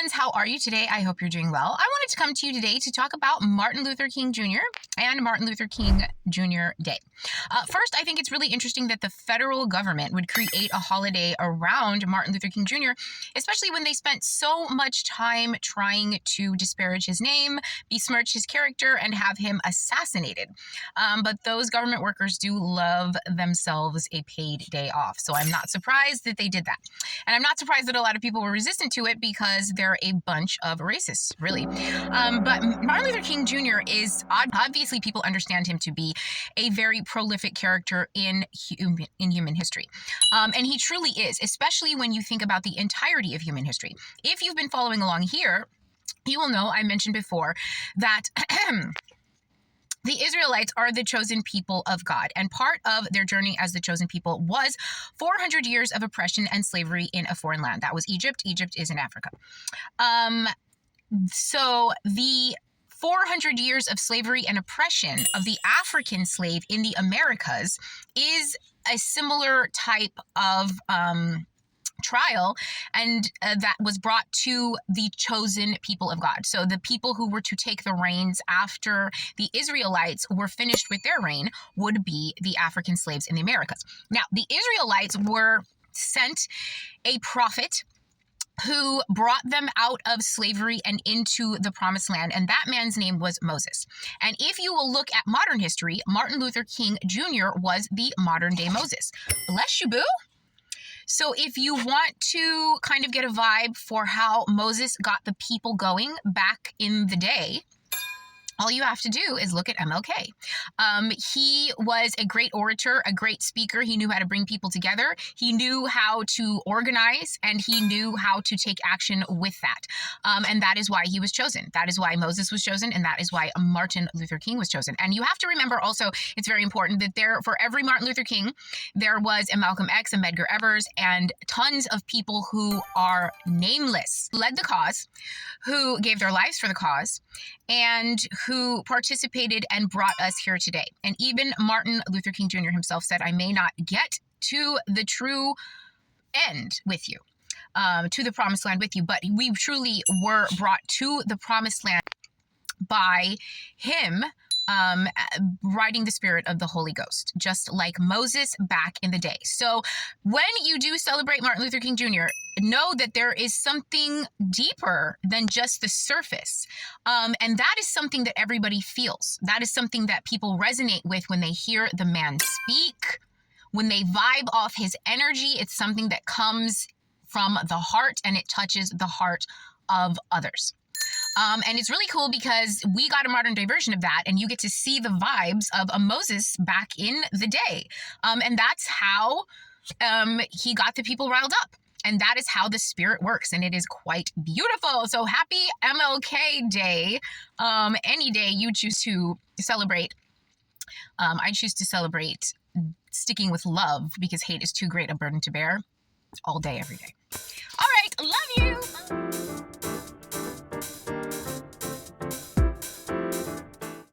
friends, how are you today? I hope you're doing well. I wanted to come to you today to talk about Martin Luther King Jr. and Martin Luther King Jr. Day. First, I think it's really interesting that the federal government would create a holiday around Martin Luther King Jr., especially when they spent so much time trying to disparage his name, besmirch his character, and have him assassinated. But those government workers do love themselves a paid day off, so I'm not surprised that they did that. And I'm not surprised that a lot of people were resistant to it because they're a bunch of racists, really. But Martin Luther King Jr. is, obviously people understand him to be a very prolific character in human history. And he truly is, especially when you think about the entirety of human history. If you've been following along here, you will know I mentioned before that the Israelites are the chosen people of God, and part of their journey as the chosen people was 400 years of oppression and slavery in a foreign land. That was Egypt. Egypt is in Africa. So the 400 years of slavery and oppression of the African slave in the Americas is a similar type of trial, and that was brought to the chosen people of God. So the people who were to take the reins after the Israelites were finished with their reign would be the African slaves in the Americas. Now, the Israelites were sent a prophet who brought them out of slavery and into the promised land, and that man's name was Moses. And if you will look at modern history, Martin Luther King Jr. was the modern day Moses. Bless you, boo. So if you want to kind of get a vibe for how Moses got the people going back in the day, all you have to do is look at MLK. He was a great orator, a great speaker. He knew how to bring people together. He knew how to organize, and he knew how to take action with that. And that is why he was chosen. That is why Moses was chosen, and that is why Martin Luther King was chosen. And you have to remember also, it's very important that for every Martin Luther King, there was a Malcolm X, a Medgar Evers, and tons of people who are nameless, led the cause, who gave their lives for the cause, and who participated and brought us here today. And even Martin Luther King Jr. himself said, I may not get to the true end with you, to the promised land with you, but we truly were brought to the promised land by him riding the spirit of the Holy Ghost, just like Moses back in the day. So when you do celebrate Martin Luther King Jr., know that there is something deeper than just the surface. And that is something that everybody feels. That is something that people resonate with when they hear the man speak, when they vibe off his energy. It's something that comes from the heart, and it touches the heart of others. And it's really cool because we got a modern day version of that, and you get to see the vibes of a Moses back in the day. And that's how he got the people riled up. And that is how the spirit works, and it is quite beautiful. So happy MLK Day. Any day you choose to celebrate. I choose to celebrate sticking with love because hate is too great a burden to bear all day, every day.